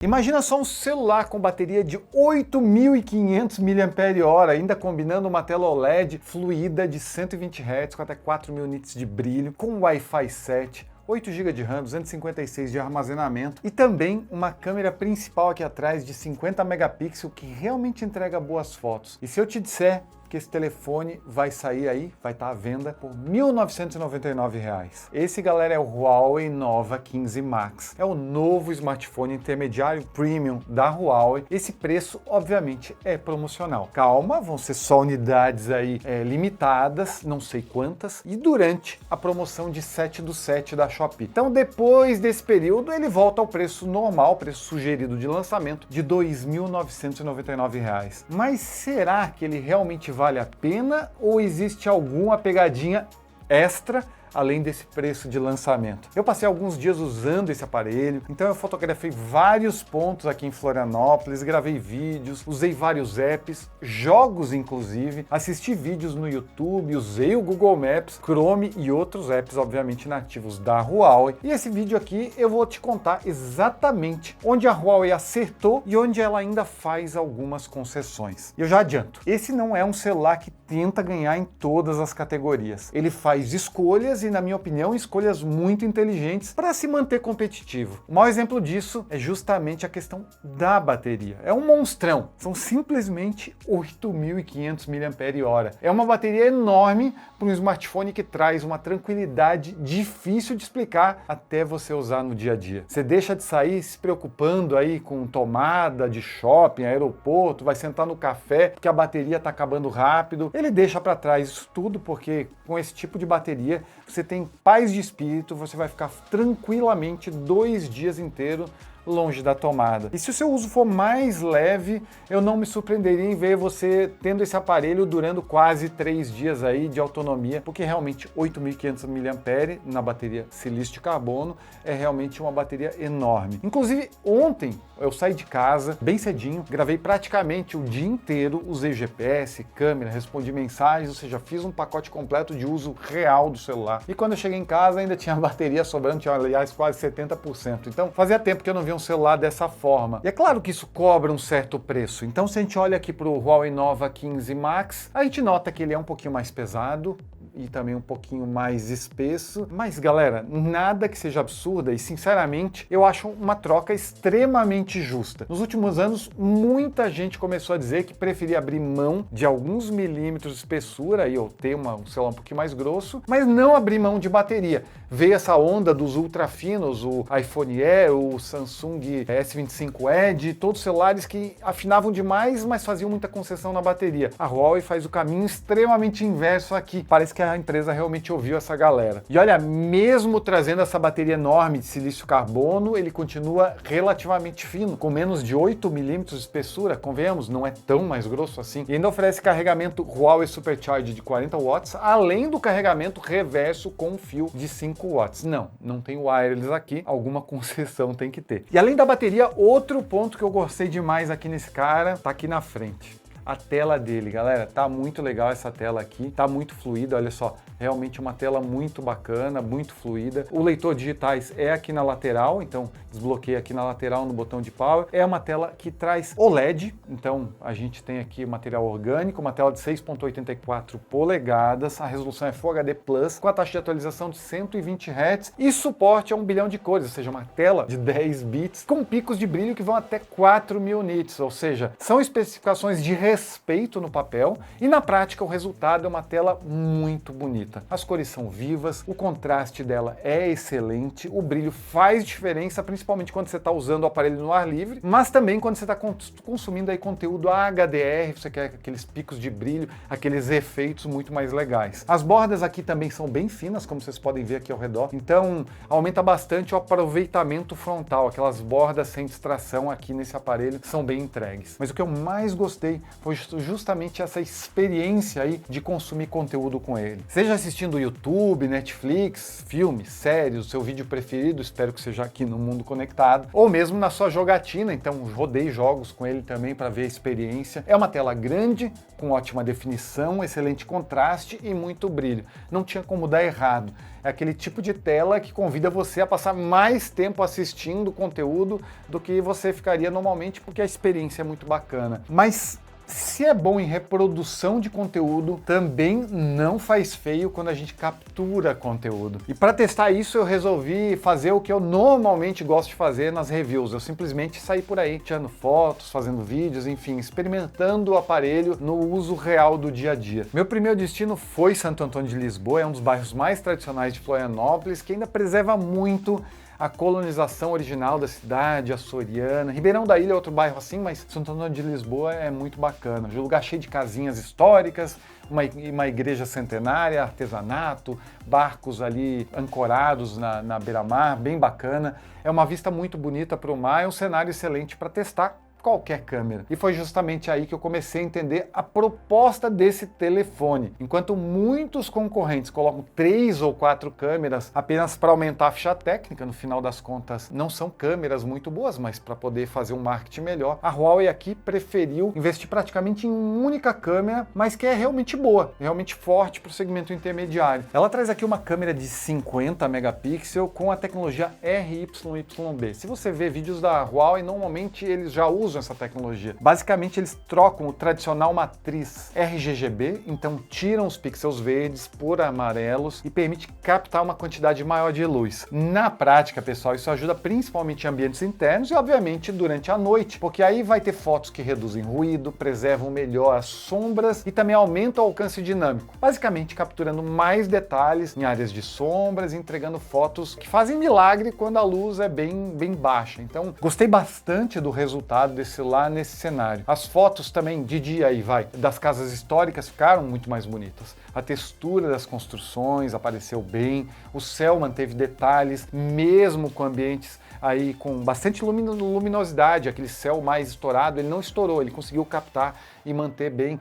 Imagina só um celular com bateria de 8.500 mAh, ainda combinando uma tela OLED fluida de 120 Hz com até 4.000 nits de brilho, com Wi-Fi 7, 8 GB de RAM, 256 de armazenamento e também uma câmera principal aqui atrás de 50 megapixels que realmente entrega boas fotos. E se eu te disser que esse telefone vai sair aí, vai estar à venda por R$ 1.999. Esse, galera, é o Huawei Nova 15 Max. É o novo smartphone intermediário premium da Huawei. Esse preço, obviamente, é promocional. Calma, vão ser só unidades aí limitadas, não sei quantas, e durante a promoção de 7/7 da Shopee. Então, depois desse período, ele volta ao preço normal, preço sugerido de lançamento, de R$ 2.999. Mas será que ele realmente vale a pena ou existe alguma pegadinha extra além desse preço de lançamento? Eu passei alguns dias usando esse aparelho, então eu fotografei vários pontos aqui em Florianópolis, gravei vídeos, usei vários apps, jogos inclusive, assisti vídeos no YouTube, usei o Google Maps, Chrome e outros apps obviamente nativos da Huawei. E esse vídeo aqui eu vou te contar exatamente onde a Huawei acertou e onde ela ainda faz algumas concessões. E eu já adianto, esse não é um celular que tenta ganhar em todas as categorias. Ele faz escolhas e, na minha opinião, escolhas muito inteligentes para se manter competitivo. O maior exemplo disso é justamente a questão da bateria. É um monstrão, são simplesmente 8.500 mAh. É uma bateria enorme para um smartphone que traz uma tranquilidade difícil de explicar até você usar no dia a dia. Você deixa de sair se preocupando aí com tomada de shopping, aeroporto, vai sentar no café porque a bateria está acabando rápido. Ele deixa para trás isso tudo porque com esse tipo de bateria você tem paz de espírito, você vai ficar tranquilamente 2 dias inteiros longe da tomada. E se o seu uso for mais leve, eu não me surpreenderia em ver você tendo esse aparelho durando quase 3 dias aí de autonomia, porque realmente 8.500 mAh na bateria silício de carbono é realmente uma bateria enorme. Inclusive, ontem eu saí de casa bem cedinho, gravei praticamente o dia inteiro, usei GPS, câmera, respondi mensagens, ou seja, fiz um pacote completo de uso real do celular. E quando eu cheguei em casa ainda tinha bateria sobrando, tinha aliás quase 70%. Então fazia tempo que eu não via um celular dessa forma. E é claro que isso cobra um certo preço. Então se a gente olha aqui para o Huawei Nova 15 Max, a gente nota que ele é um pouquinho mais pesado e também um pouquinho mais espesso. Mas galera, nada que seja absurda e sinceramente eu acho uma troca extremamente justa. Nos últimos anos, muita gente começou a dizer que preferia abrir mão de alguns milímetros de espessura e ou ter um celular um pouquinho mais grosso, mas não abrir mão de bateria. Veio essa onda dos ultra finos, o iPhone Air, o Samsung S25 Edge, todos celulares que afinavam demais, mas faziam muita concessão na bateria. A Huawei faz o caminho extremamente inverso aqui. Parece que a empresa realmente ouviu essa galera. E olha, mesmo trazendo essa bateria enorme de silício carbono, ele continua relativamente fino, com menos de 8 milímetros de espessura, convenhamos, não é tão mais grosso assim. E ainda oferece carregamento Huawei Supercharge de 40 watts, além do carregamento reverso com fio de 5 watts. Não tem wireless aqui, alguma concessão tem que ter. E além da bateria, outro ponto que eu gostei demais aqui nesse cara, tá aqui na frente. A tela dele, galera, tá muito legal essa tela aqui, tá muito fluida, olha só, realmente uma tela muito bacana, muito fluida. O leitor digitais é aqui na lateral, então desbloqueia aqui na lateral no botão de power. É uma tela que traz OLED, então a gente tem aqui material orgânico, uma tela de 6.84 polegadas, a resolução é Full HD Plus, com a taxa de atualização de 120 Hz e suporte a 1 bilhão de cores, ou seja, uma tela de 10 bits com picos de brilho que vão até 4.000 nits, ou seja, são especificações de respeito no papel e na prática o resultado é uma tela muito bonita. As cores são vivas, o contraste dela é excelente, o brilho faz diferença, principalmente quando você está usando o aparelho no ar livre, mas também quando você está consumindo aí conteúdo HDR, você quer aqueles picos de brilho, aqueles efeitos muito mais legais. As bordas aqui também são bem finas, como vocês podem ver aqui ao redor, então aumenta bastante o aproveitamento frontal, aquelas bordas sem distração aqui nesse aparelho são bem entregues. Mas o que eu mais gostei foi justamente essa experiência aí de consumir conteúdo com ele. Seja assistindo YouTube, Netflix, filmes, séries, o seu vídeo preferido, espero que seja aqui no Mundo Conectado, ou mesmo na sua jogatina, então rodei jogos com ele também para ver a experiência. É uma tela grande, com ótima definição, excelente contraste e muito brilho. Não tinha como dar errado. É aquele tipo de tela que convida você a passar mais tempo assistindo conteúdo do que você ficaria normalmente, porque a experiência é muito bacana. Mas se é bom em reprodução de conteúdo, também não faz feio quando a gente captura conteúdo. E para testar isso, eu resolvi fazer o que eu normalmente gosto de fazer nas reviews. Eu simplesmente saí por aí, tirando fotos, fazendo vídeos, enfim, experimentando o aparelho no uso real do dia a dia. Meu primeiro destino foi Santo Antônio de Lisboa, é um dos bairros mais tradicionais de Florianópolis, que ainda preserva muito a colonização original da cidade, açoriana. Ribeirão da Ilha é outro bairro assim, mas Santo Antônio de Lisboa é muito bacana. Um lugar cheio de casinhas históricas, uma igreja centenária, artesanato, barcos ali ancorados na beira-mar, bem bacana. É uma vista muito bonita para o mar, é um cenário excelente para testar qualquer câmera. E foi justamente aí que eu comecei a entender a proposta desse telefone. Enquanto muitos concorrentes colocam 3 ou 4 câmeras apenas para aumentar a ficha técnica, no final das contas não são câmeras muito boas, mas para poder fazer um marketing melhor, a Huawei aqui preferiu investir praticamente em uma única câmera, mas que é realmente boa, realmente forte para o segmento intermediário. Ela traz aqui uma câmera de 50 megapixels com a tecnologia RYYB. Se você vê vídeos da Huawei, normalmente eles já usam essa tecnologia. Basicamente, eles trocam o tradicional matriz RGB, então tiram os pixels verdes por amarelos e permite captar uma quantidade maior de luz. Na prática, pessoal, isso ajuda principalmente em ambientes internos e, obviamente, durante a noite, porque aí vai ter fotos que reduzem ruído, preservam melhor as sombras e também aumentam o alcance dinâmico, basicamente capturando mais detalhes em áreas de sombras, entregando fotos que fazem milagre quando a luz é bem baixa. Então, gostei bastante do resultado desse lá nesse cenário. As fotos também de dia aí das casas históricas ficaram muito mais bonitas. A textura das construções apareceu bem, o céu manteve detalhes, mesmo com ambientes aí com bastante luminosidade, aquele céu mais estourado, ele não estourou, ele conseguiu captar e manter bem,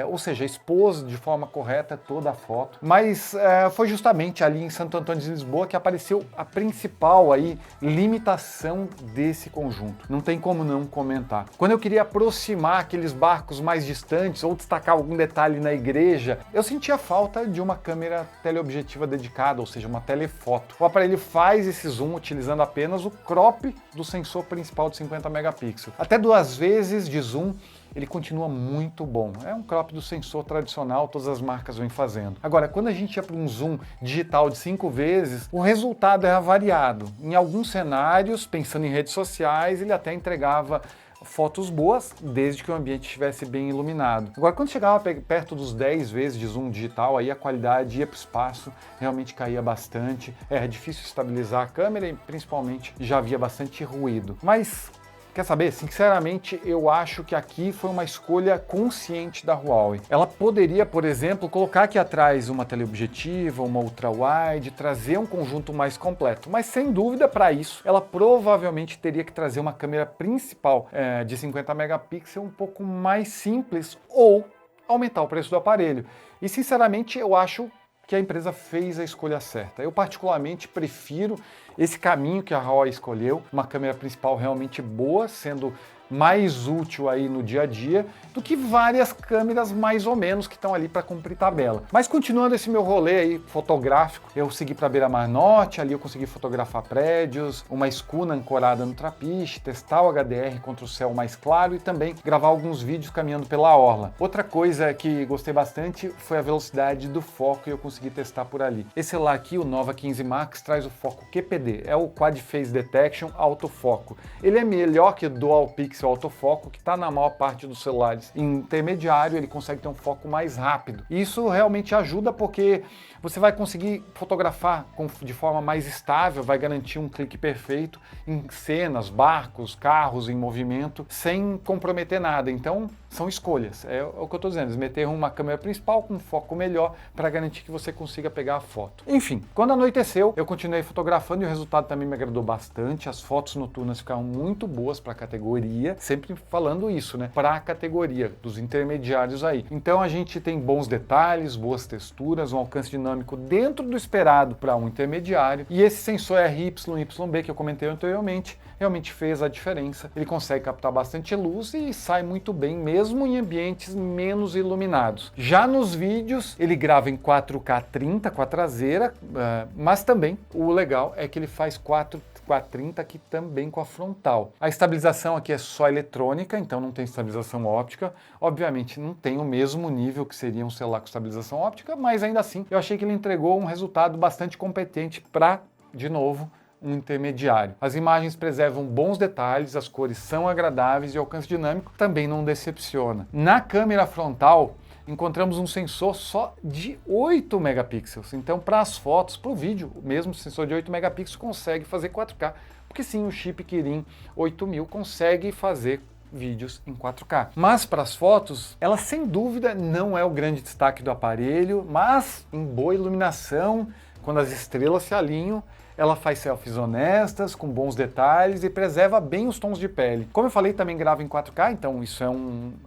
ou seja, expôs de forma correta toda a foto. Mas foi justamente ali em Santo Antônio de Lisboa que apareceu a principal aí limitação desse conjunto. Não tem como não comentar. Quando eu queria aproximar aqueles barcos mais distantes ou destacar algum detalhe na igreja, eu sentia falta de uma câmera teleobjetiva dedicada, ou seja, uma telefoto. O aparelho faz esse zoom utilizando apenas o crop do sensor principal de 50 megapixels. Até 2 vezes de zoom, ele continua muito bom. É um crop do sensor tradicional, todas as marcas vêm fazendo. Agora, quando a gente ia para um zoom digital de 5 vezes, o resultado era variado. Em alguns cenários, pensando em redes sociais, ele até entregava fotos boas, desde que o ambiente estivesse bem iluminado. Agora, quando chegava perto dos 10 vezes de zoom digital, aí a qualidade ia para o espaço, realmente caía bastante. É difícil estabilizar a câmera e, principalmente, já havia bastante ruído. Mas quer saber? Sinceramente, eu acho que aqui foi uma escolha consciente da Huawei. Ela poderia, por exemplo, colocar aqui atrás uma teleobjetiva, uma ultra-wide, trazer um conjunto mais completo. Mas, sem dúvida, para isso, ela provavelmente teria que trazer uma câmera principal de 50 megapixels um pouco mais simples ou aumentar o preço do aparelho. E, sinceramente, eu acho que a empresa fez a escolha certa. Eu particularmente prefiro esse caminho que a Huawei escolheu, uma câmera principal realmente boa, sendo mais útil aí no dia a dia do que várias câmeras mais ou menos que estão ali para cumprir tabela. Mas continuando esse meu rolê aí fotográfico, eu segui para Beira-Mar Norte, ali eu consegui fotografar prédios, uma escuna ancorada no trapiche, testar o HDR contra o céu mais claro e também gravar alguns vídeos caminhando pela orla. Outra coisa que gostei bastante foi a velocidade do foco e eu consegui testar por ali. Esse celular aqui, o Nova 15 Max, traz o foco QPD, é o Quad Phase Detection autofoco. Ele é melhor que o Dual Pixel autofoco, que está na maior parte dos celulares. Em intermediário, ele consegue ter um foco mais rápido. E isso realmente ajuda porque você vai conseguir fotografar de forma mais estável, vai garantir um clique perfeito em cenas, barcos, carros em movimento, sem comprometer nada. Então, são escolhas. É o que eu estou dizendo, eles meteram uma câmera principal com um foco melhor para garantir que você consiga pegar a foto. Enfim, quando anoiteceu, eu continuei fotografando e o resultado também me agradou bastante. As fotos noturnas ficaram muito boas para a categoria, sempre falando isso, né? Para a categoria dos intermediários aí. Então a gente tem bons detalhes, boas texturas, um alcance dinâmico dentro do esperado para um intermediário. E esse sensor RYYB que eu comentei anteriormente realmente fez a diferença. Ele consegue captar bastante luz e sai muito bem, mesmo em ambientes menos iluminados. Já nos vídeos, ele grava em 4K 30 com a traseira, mas também o legal é que ele faz 4K30 aqui também com a frontal. A estabilização aqui é só eletrônica, então não tem estabilização óptica. Obviamente não tem o mesmo nível que seria um celular com estabilização óptica, mas ainda assim eu achei que ele entregou um resultado bastante competente para, de novo, um intermediário. As imagens preservam bons detalhes, as cores são agradáveis e o alcance dinâmico também não decepciona. Na câmera frontal, encontramos um sensor só de 8 megapixels. Então, para as fotos, para o vídeo, mesmo o sensor de 8 megapixels consegue fazer 4K, porque sim, o chip Kirin 8000 consegue fazer vídeos em 4K. Mas para as fotos, ela sem dúvida não é o grande destaque do aparelho, mas em boa iluminação, quando as estrelas se alinham, ela faz selfies honestas, com bons detalhes e preserva bem os tons de pele. Como eu falei, também grava em 4K, então isso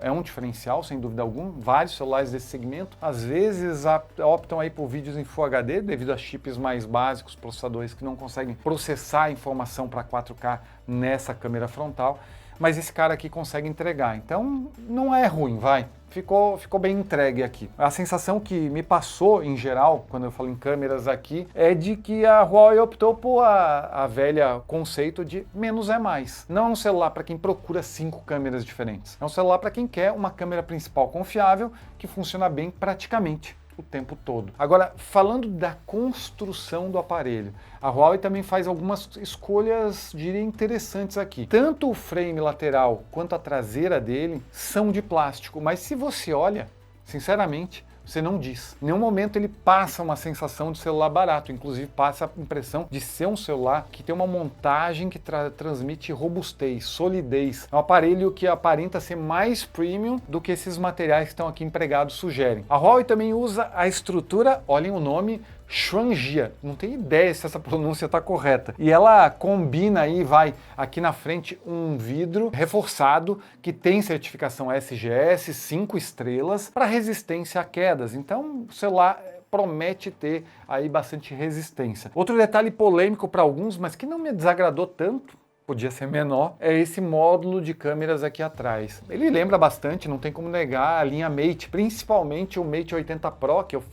é um diferencial, sem dúvida alguma. Vários celulares desse segmento, às vezes, optam aí por vídeos em Full HD, devido a chips mais básicos, processadores que não conseguem processar a informação para 4K nessa câmera frontal. Mas esse cara aqui consegue entregar, então não é ruim, vai. Ficou bem entregue aqui. A sensação que me passou, em geral, quando eu falo em câmeras aqui, é de que a Huawei optou por a velha conceito de menos é mais. Não é um celular para quem procura 5 câmeras diferentes. É um celular para quem quer uma câmera principal confiável que funciona bem praticamente o tempo todo. Agora, falando da construção do aparelho, a Huawei também faz algumas escolhas, diria, interessantes aqui. Tanto o frame lateral quanto a traseira dele são de plástico, mas se você olha, sinceramente, você não diz. Em nenhum momento ele passa uma sensação de celular barato, inclusive passa a impressão de ser um celular que tem uma montagem que transmite robustez, solidez. É um aparelho que aparenta ser mais premium do que esses materiais que estão aqui empregados sugerem. A Huawei também usa a estrutura, olhem o nome, Shuangjia, não tenho ideia se essa pronúncia está correta. E ela combina aí, vai aqui na frente um vidro reforçado que tem certificação SGS 5 estrelas para resistência a quedas. Então o celular promete ter aí bastante resistência. Outro detalhe polêmico para alguns, mas que não me desagradou tanto, podia ser menor, é esse módulo de câmeras aqui atrás. Ele lembra bastante, não tem como negar, a linha Mate, principalmente o Mate 80 Pro que eu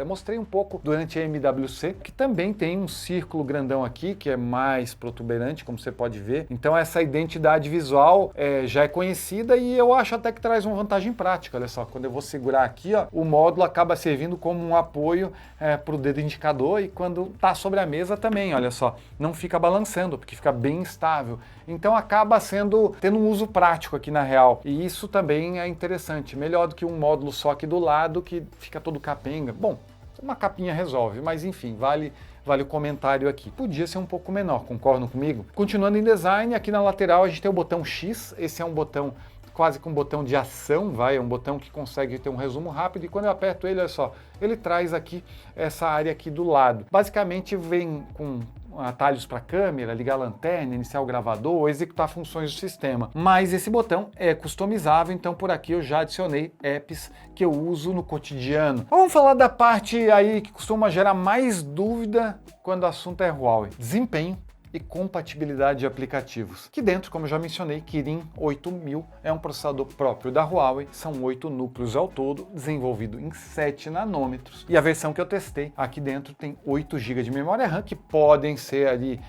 mostrei um pouco durante a MWC, que também tem um círculo grandão aqui, que é mais protuberante, como você pode ver. Então essa identidade visual já é conhecida e eu acho até que traz uma vantagem prática. Olha só, quando eu vou segurar aqui, ó, o módulo acaba servindo como um apoio para o dedo indicador e quando está sobre a mesa também, olha só, não fica balançando, porque fica bem estável. Então acaba tendo um uso prático aqui na real. E isso também é interessante. Melhor do que um módulo só aqui do lado que fica todo capenga. Bom, uma capinha resolve, mas enfim, vale o comentário aqui. Podia ser um pouco menor, concordam comigo? Continuando em design, aqui na lateral a gente tem o botão X. Esse é um botão quase com um botão de ação, é um botão que consegue ter um resumo rápido e quando eu aperto ele, olha só, ele traz aqui essa área aqui do lado. Basicamente vem com atalhos para câmera, ligar a lanterna, iniciar o gravador ou executar funções do sistema. Mas esse botão é customizável, então por aqui eu já adicionei apps que eu uso no cotidiano. Vamos falar da parte aí que costuma gerar mais dúvida quando o assunto é Huawei. Desempenho e compatibilidade de aplicativos. Aqui dentro, como eu já mencionei, Kirin 8000 é um processador próprio da Huawei, são 8 núcleos ao todo, desenvolvido em 7 nanômetros, e a versão que eu testei aqui dentro tem 8 GB de memória RAM, que podem ser ali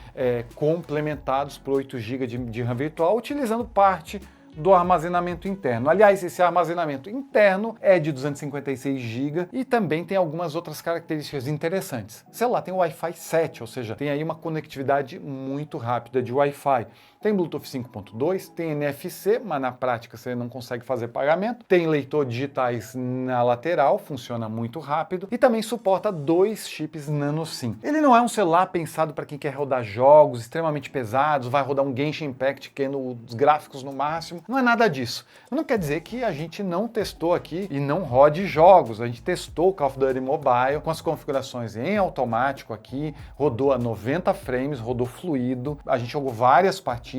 complementados por 8 GB de RAM virtual, utilizando parte do armazenamento interno. Aliás, esse armazenamento interno é de 256 GB e também tem algumas outras características interessantes. O celular tem o Wi-Fi 7, ou seja, tem aí uma conectividade muito rápida de Wi-Fi. Tem Bluetooth 5.2, tem NFC, mas na prática você não consegue fazer pagamento. Tem leitor digitais na lateral, funciona muito rápido. E também suporta 2 chips nano SIM. Ele não é um celular pensado para quem quer rodar jogos extremamente pesados, vai rodar um Genshin Impact querendo os gráficos no máximo. Não é nada disso. Não quer dizer que a gente não testou aqui e não rode jogos. A gente testou o Call of Duty Mobile com as configurações em automático aqui, rodou a 90 frames, rodou fluido. A gente jogou várias partidas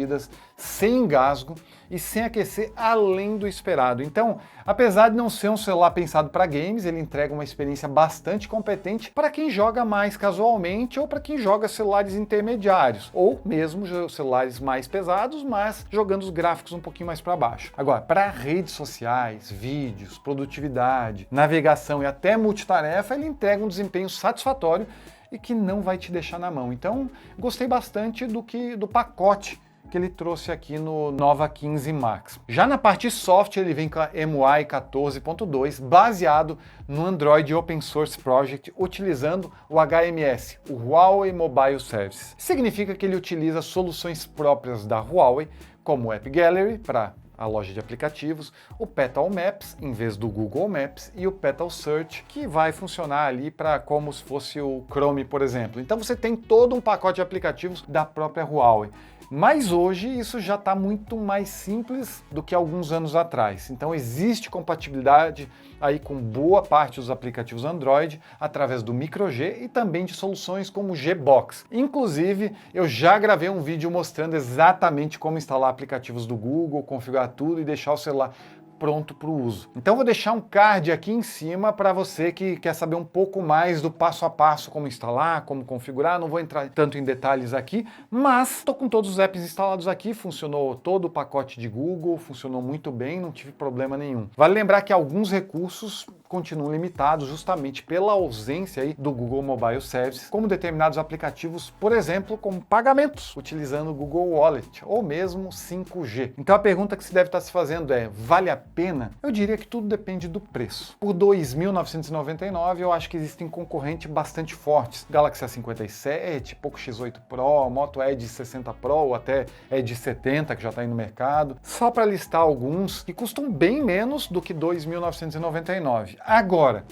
sem engasgo e sem aquecer além do esperado. Então, apesar de não ser um celular pensado para games, ele entrega uma experiência bastante competente para quem joga mais casualmente ou para quem joga celulares intermediários, ou mesmo celulares mais pesados, mas jogando os gráficos um pouquinho mais para baixo. Agora, para redes sociais, vídeos, produtividade, navegação e até multitarefa, ele entrega um desempenho satisfatório e que não vai te deixar na mão. Então, gostei bastante do pacote que ele trouxe aqui no Nova 15 Max. Já na parte soft, ele vem com a MUI 14.2, baseado no Android Open Source Project, utilizando o HMS, o Huawei Mobile Services. Significa que ele utiliza soluções próprias da Huawei, como o App Gallery, para a loja de aplicativos, o Petal Maps, em vez do Google Maps, e o Petal Search, que vai funcionar ali para como se fosse o Chrome, por exemplo. Então você tem todo um pacote de aplicativos da própria Huawei. Mas hoje isso já está muito mais simples do que alguns anos atrás. Então existe compatibilidade aí com boa parte dos aplicativos Android através do MicroG e também de soluções como o Gbox. Inclusive, eu já gravei um vídeo mostrando exatamente como instalar aplicativos do Google, configurar tudo e deixar o celular pronto para o uso. Então vou deixar um card aqui em cima para você que quer saber um pouco mais do passo a passo, como instalar, como configurar. Não vou entrar tanto em detalhes aqui, mas estou com todos os apps instalados aqui, funcionou todo o pacote de Google, funcionou muito bem, não tive problema nenhum. Vale lembrar que alguns recursos continuam limitados justamente pela ausência aí do Google Mobile Services, como determinados aplicativos, por exemplo, como pagamentos, utilizando o Google Wallet, ou mesmo 5G. Então a pergunta que se deve estar se fazendo é, vale a pena? Eu diria que tudo depende do preço. Por R$ 2.999 eu acho que existem concorrentes bastante fortes. Galaxy A57, Poco X8 Pro, Moto Edge 60 Pro ou até Edge 70 que já está aí no mercado. Só para listar alguns que custam bem menos do que R$ 2.999. Agora,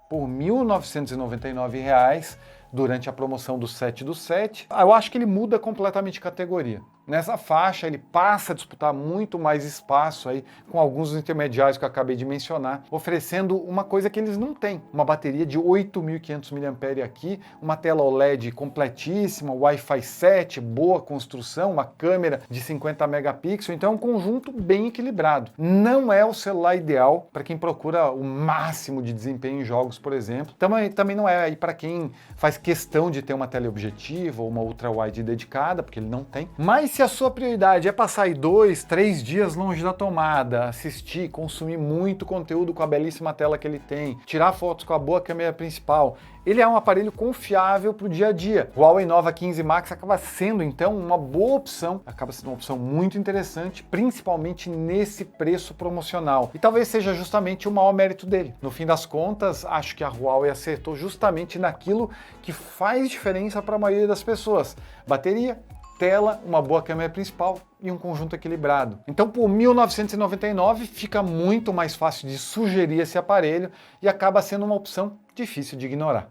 por R$ 1.999 durante a promoção do 7 do 7, eu acho que ele muda completamente de categoria. Nessa faixa ele passa a disputar muito mais espaço aí com alguns dos intermediários que eu acabei de mencionar, oferecendo uma coisa que eles não têm, uma bateria de 8.500 mAh aqui, uma tela OLED completíssima, Wi-Fi 7, boa construção, uma câmera de 50 megapixels, então é um conjunto bem equilibrado. Não é o celular ideal para quem procura o máximo de desempenho em jogos, por exemplo. Também não é aí para quem faz questão de ter uma teleobjetiva ou uma ultra-wide dedicada, porque ele não tem. Mas se a sua prioridade é passar aí 2, 3 dias longe da tomada, assistir, consumir muito conteúdo com a belíssima tela que ele tem, tirar fotos com a boa câmera principal, ele é um aparelho confiável para o dia a dia. O Huawei Nova 15 Max acaba sendo, então, uma boa opção, acaba sendo uma opção muito interessante, principalmente nesse preço promocional. E talvez seja justamente o maior mérito dele. No fim das contas, acho que a Huawei acertou justamente naquilo que faz diferença para a maioria das pessoas. Bateria, tela, uma boa câmera principal e um conjunto equilibrado. Então, por R$ 1.999 fica muito mais fácil de sugerir esse aparelho e acaba sendo uma opção difícil de ignorar.